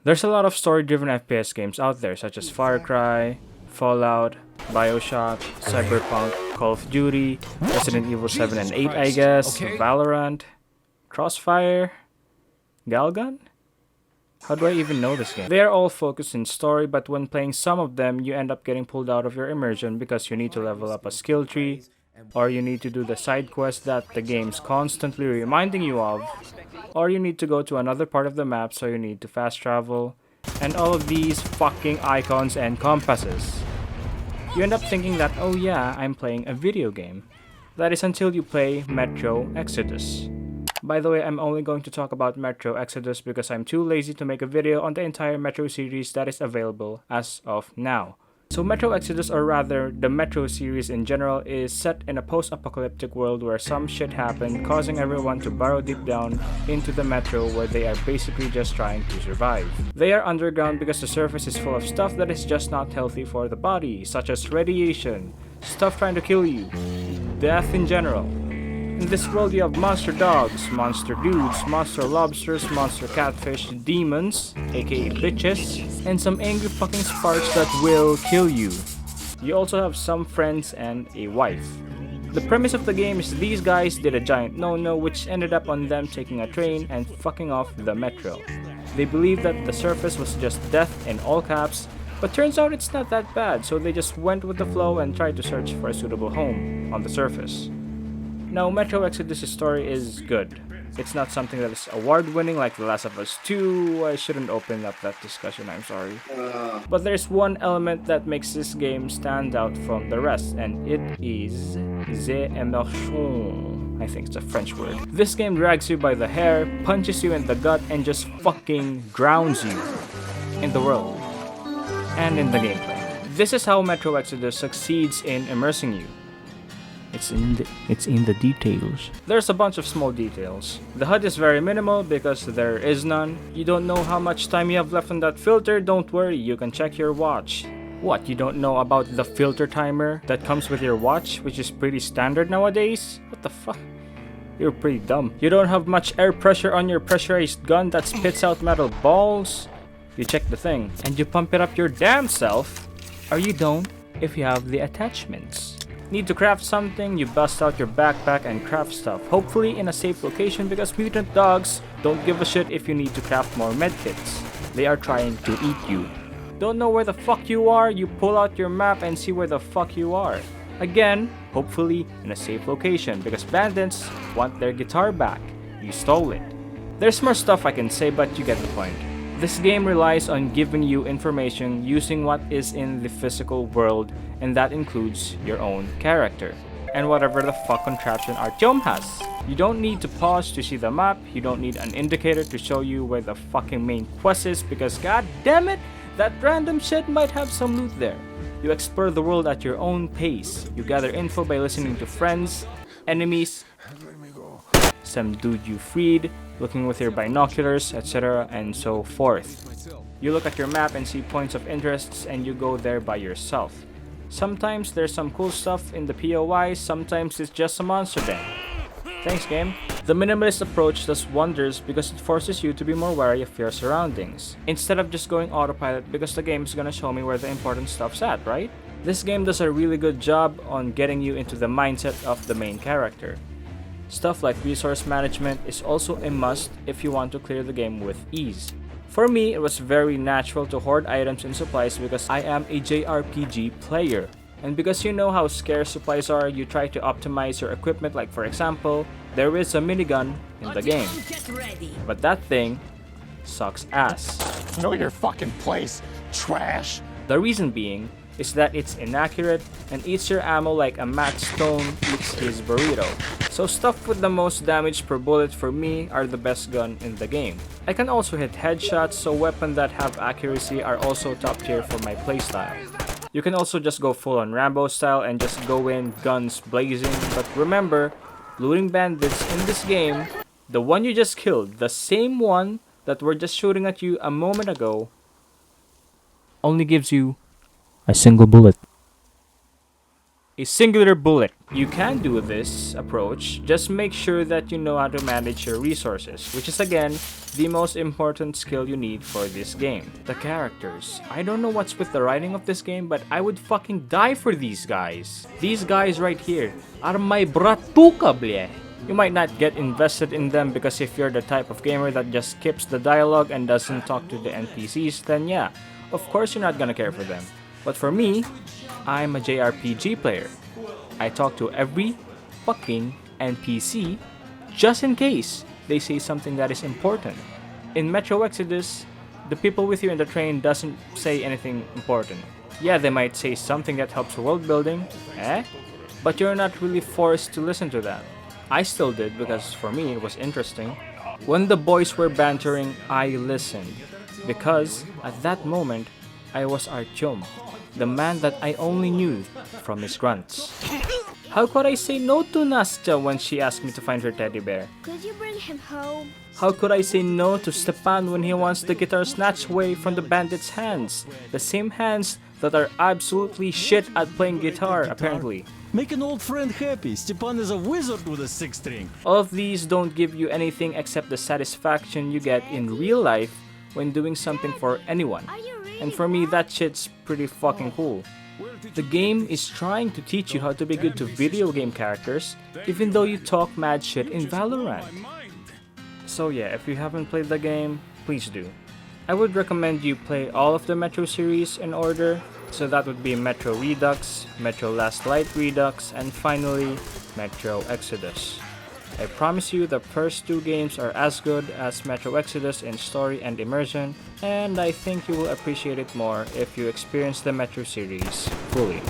There's a lot of story-driven FPS games out there such as Far Cry, Fallout, Bioshock, Cyberpunk, Call of Duty, Resident Evil 7 and 8 I guess, Valorant, Crossfire, Galgun? How do I even know this game? They are all focused in story, but when playing some of them, you end up getting pulled out of your immersion because you need to level up a skill tree, or you need to do the side quest that the game's constantly reminding you of, or you need to go to another part of the map so you need to fast travel, and all of these fucking icons and compasses. You end up thinking that, oh yeah, I'm playing a video game. That is until you play Metro Exodus. By the way, I'm only going to talk about Metro Exodus because I'm too lazy to make a video on the entire Metro series that is available as of now. So Metro Exodus, or rather the Metro series in general, is set in a post-apocalyptic world where some shit happened, causing everyone to burrow deep down into the metro where they are basically just trying to survive. They are underground because the surface is full of stuff that is just not healthy for the body, such as radiation, stuff trying to kill you, death in general. In this world you have monster dogs, monster dudes, monster lobsters, monster catfish, demons, aka bitches, and some angry fucking sparks that will kill you. You also have some friends and a wife. The premise of the game is these guys did a giant no-no which ended up on them taking a train and fucking off the metro. They believed that the surface was just death in all caps, but turns out it's not that bad, so they just went with the flow and tried to search for a suitable home on the surface. Now, Metro Exodus' story is good. It's not something that is award-winning like The Last of Us 2. I shouldn't open up that discussion, I'm sorry. But there's one element that makes this game stand out from the rest, and it is the immersion. I think it's a French word. This game drags you by the hair, punches you in the gut, and just fucking drowns you in the world and in the gameplay. This is how Metro Exodus succeeds in immersing you. It's in the details. There's a bunch of small details. The HUD is very minimal because there is none. You don't know how much time you have left on that filter, don't worry, you can check your watch. What, you don't know about the filter timer that comes with your watch, which is pretty standard nowadays? What the fuck? You're pretty dumb. You don't have much air pressure on your pressurized gun that spits out metal balls? You check the thing, and you pump it up your damn self. Or you don't, if you have the attachments. Need to craft something, you bust out your backpack and craft stuff, hopefully in a safe location because mutant dogs don't give a shit if you need to craft more medkits. They are trying to eat you. Don't know where the fuck you are, you pull out your map and see where the fuck you are. Again, hopefully in a safe location because bandits want their guitar back. You stole it. There's more stuff I can say, but you get the point. This game relies on giving you information using what is in the physical world, and that includes your own character and whatever the fuck contraption Artyom has. You don't need to pause to see the map, you don't need an indicator to show you where the fucking main quest is because god damn it, that random shit might have some loot there. You explore the world at your own pace. You gather info by listening to friends, enemies, some dude you freed, looking with your binoculars, etc. and so forth. You look at your map and see points of interest and you go there by yourself. Sometimes there's some cool stuff in the POI, sometimes it's just a monster den. Thanks game. The minimalist approach does wonders because it forces you to be more wary of your surroundings, instead of just going autopilot because the game is gonna show me where the important stuff's at, right? This game does a really good job on getting you into the mindset of the main character. Stuff like resource management is also a must if you want to clear the game with ease. For me, it was very natural to hoard items and supplies because I am a JRPG player. And because you know how scarce supplies are, you try to optimize your equipment, like for example, there is a minigun in the game. But that thing sucks ass. Know your fucking place, trash. The reason being is that it's inaccurate and eats your ammo like a Matt Stone eats his burrito. So stuff with the most damage per bullet for me are the best gun in the game. I can also hit headshots, so weapons that have accuracy are also top tier for my playstyle. You can also just go full on Rambo style and just go in guns blazing, but remember, looting bandits in this game, the one you just killed, the same one that were just shooting at you a moment ago, only gives you a single bullet. a singular bullet. You can do this approach, just make sure that you know how to manage your resources, which is again the most important skill you need for this game. The characters. I don't know what's with the writing of this game, but I would fucking die for these guys. These guys right here are my bratuka, bleh. You might not get invested in them because if you're the type of gamer that just skips the dialogue and doesn't talk to the NPCs, then yeah, of course you're not gonna care for them. But for me, I'm a JRPG player. I talk to every fucking NPC just in case they say something that is important. In Metro Exodus, the people with you in the train doesn't say anything important. Yeah, they might say something that helps world building, but you're not really forced to listen to that. I still did because for me it was interesting. When the boys were bantering, I listened because at that moment I was Artyom, the man that I only knew from his grunts. How could I say no to Nastya when she asked me to find her teddy bear? Could you bring him home? How could I say no to Stepan when he wants the guitar snatched away from the bandits' hands? The same hands that are absolutely shit at playing guitar, apparently. Make an old friend happy. Stepan is a wizard with a six string. All of these don't give you anything except the satisfaction you get in real life when doing something for anyone. And for me, that shit's pretty fucking cool. The game is trying to teach you how to be good to video game characters, even though you talk mad shit in Valorant. So yeah, if you haven't played the game, please do. I would recommend you play all of the Metro series in order, so that would be Metro Redux, Metro Last Light Redux, and finally, Metro Exodus. I promise you the first two games are as good as Metro Exodus in story and immersion, and I think you will appreciate it more if you experience the Metro series fully.